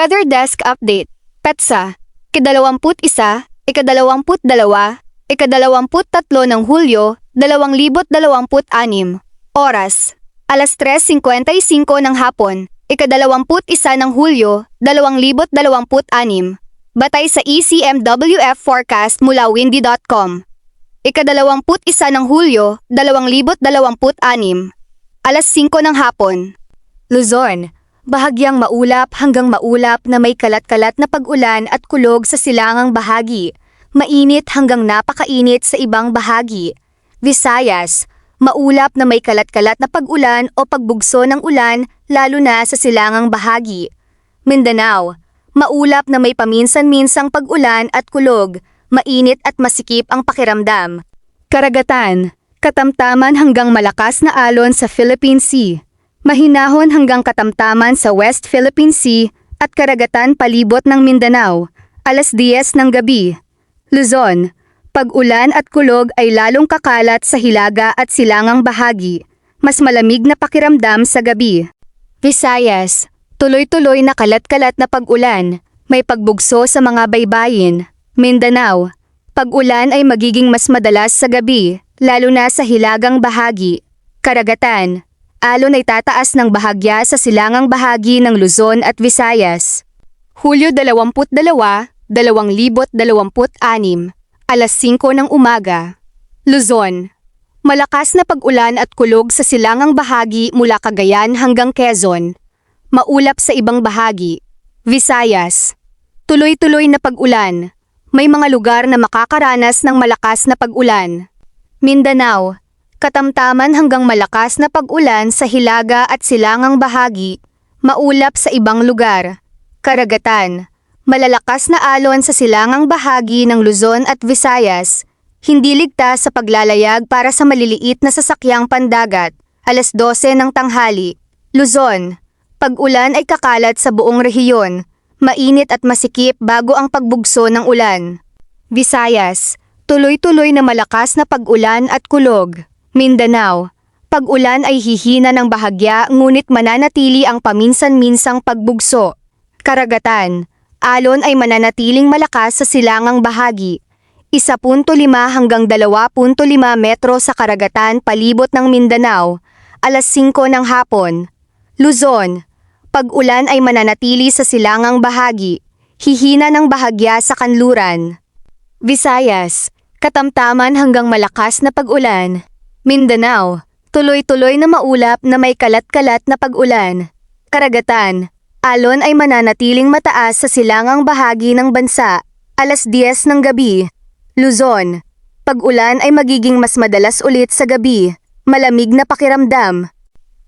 Weather Desk Update. Petsa, ika-21, ika-22, ika-23 ng Hulyo, 2026. Oras, alas 3:55 ng hapon, ika-21 ng Hulyo, 2026. Batay sa ECMWF forecast mula windy.com. Ika-21 ng Hulyo, 2026. Alas 5 ng hapon. Luzon, bahagyang maulap hanggang maulap na may kalat-kalat na pag-ulan at kulog sa silangang bahagi. Mainit hanggang napakainit sa ibang bahagi. Visayas, maulap na may kalat-kalat na pag-ulan o pagbugso ng ulan lalo na sa silangang bahagi. Mindanao, maulap na may paminsan-minsang pag-ulan at kulog. Mainit at masikip ang pakiramdam. Karagatan, katamtaman hanggang malakas na alon sa Philippine Sea. Mahinahon hanggang katamtaman sa West Philippine Sea at karagatan palibot ng Mindanao, alas 10 ng gabi. Luzon, pag-ulan at kulog ay lalong kakalat sa hilaga at silangang bahagi, mas malamig na pakiramdam sa gabi. Visayas, tuloy-tuloy na kalat-kalat na pag-ulan, may pagbugso sa mga baybayin. Mindanao, pag-ulan ay magiging mas madalas sa gabi, lalo na sa hilagang bahagi. Karagatan, alon ay tataas ng bahagya sa silangang bahagi ng Luzon at Visayas. Hulyo 22, 2026, alas 5 ng umaga. Luzon, malakas na pag-ulan at kulog sa silangang bahagi mula Cagayan hanggang Quezon. Maulap sa ibang bahagi. Visayas, tuloy-tuloy na pag-ulan. May mga lugar na makakaranas ng malakas na pag-ulan. Mindanao, katamtaman hanggang malakas na pag-ulan sa hilaga at silangang bahagi, maulap sa ibang lugar. Karagatan, malalakas na alon sa silangang bahagi ng Luzon at Visayas, hindi ligtas sa paglalayag para sa maliliit na sasakyang pandagat, alas 12 ng tanghali. Luzon, pag-ulan ay kakalat sa buong rehiyon, mainit at masikip bago ang pagbugso ng ulan. Visayas, tuloy-tuloy na malakas na pag-ulan at kulog. Mindanao, pag-ulan ay hihina ng bahagya ngunit mananatili ang paminsan-minsang pagbugso. Karagatan, alon ay mananatiling malakas sa silangang bahagi. 1.5 hanggang 2.5 metro sa karagatan palibot ng Mindanao, alas 5 ng hapon. Luzon, pag-ulan ay mananatili sa silangang bahagi. Hihina ng bahagya sa kanluran. Visayas, katamtaman hanggang malakas na pag-ulan. Mindanao, tuloy-tuloy na maulap na may kalat-kalat na pag-ulan. Karagatan, alon ay mananatiling mataas sa silangang bahagi ng bansa, alas 10 ng gabi. Luzon, pag-ulan ay magiging mas madalas ulit sa gabi, malamig na pakiramdam.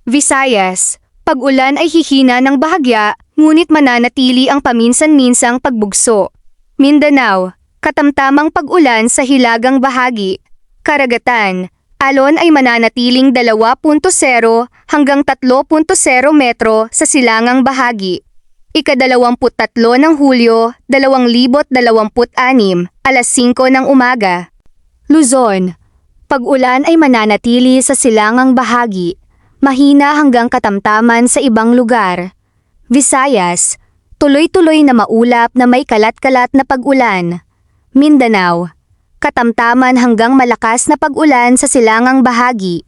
Visayas, pag-ulan ay hihina ng bahagya, ngunit mananatili ang paminsan-minsang pagbugso. Mindanao, katamtamang pag-ulan sa hilagang bahagi. Karagatan, alon ay mananatiling 2.0 hanggang 3.0 metro sa silangang bahagi. Ika-23 ng Hulyo, 2026, alas 5 ng umaga. Luzon, pag-ulan ay mananatili sa silangang bahagi, mahina hanggang katamtaman sa ibang lugar. Visayas, tuloy-tuloy na maulap na may kalat-kalat na pag-ulan. Mindanao, katamtaman hanggang malakas na pag-ulan sa silangang bahagi.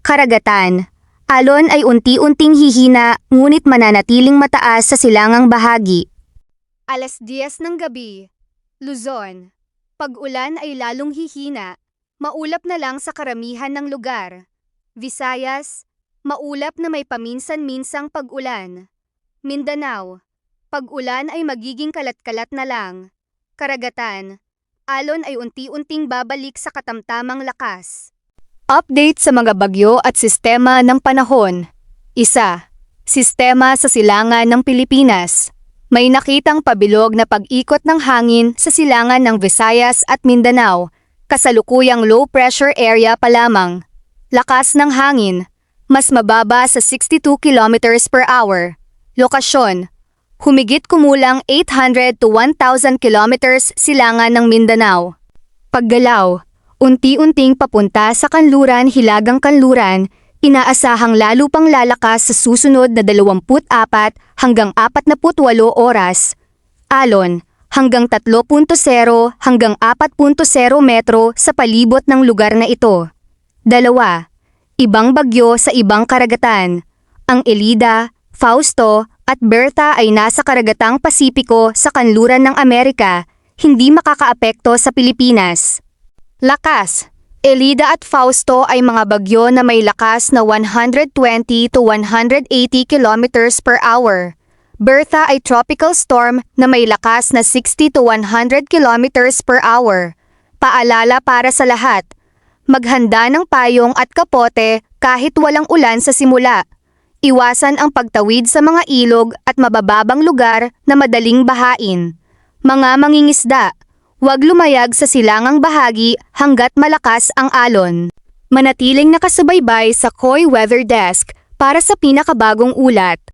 Karagatan, alon ay unti-unting hihina ngunit mananatiling mataas sa silangang bahagi. Alas 10 ng gabi. Luzon, pag-ulan ay lalong hihina, maulap na lang sa karamihan ng lugar. Visayas, maulap na may paminsan-minsang pag-ulan. Mindanao, pag-ulan ay magiging kalat-kalat na lang. Karagatan, alon ay unti-unting babalik sa katamtamang lakas. Update sa mga bagyo at sistema ng panahon. 1. Sistema sa silangan ng Pilipinas. May nakitang pabilog na pag-ikot ng hangin sa silangan ng Visayas at Mindanao, kasalukuyang low pressure area pa lamang. Lakas ng hangin, mas mababa sa 62 km per hour. Lokasyon, humigit kumulang 800 to 1,000 kilometers silangan ng Mindanao. Paggalaw, unti-unting papunta sa kanluran hilagang kanluran, Inaasahang lalo pang lalakas sa susunod na 24 hanggang 48 oras. Alon, hanggang 3.0 hanggang 4.0 metro sa palibot ng lugar na ito. 2. Ibang bagyo sa ibang karagatan. Ang Elida, Fausto, at Bertha ay nasa karagatang Pasipiko sa kanluran ng Amerika, hindi makakaapekto sa Pilipinas. Lakas. Elida at Fausto ay mga bagyo na may lakas na 120 to 180 kilometers per hour. Bertha ay tropical storm na may lakas na 60 to 100 kilometers per hour. Paalala para sa lahat. Maghanda ng payong at kapote kahit walang ulan sa simula. Iwasan ang pagtawid sa mga ilog at mabababang lugar na madaling bahain. Mga mangingisda, huwag lumayag sa silangang bahagi hanggat malakas ang alon. Manatiling nakasubaybay sa Koy Weather Desk para sa pinakabagong ulat.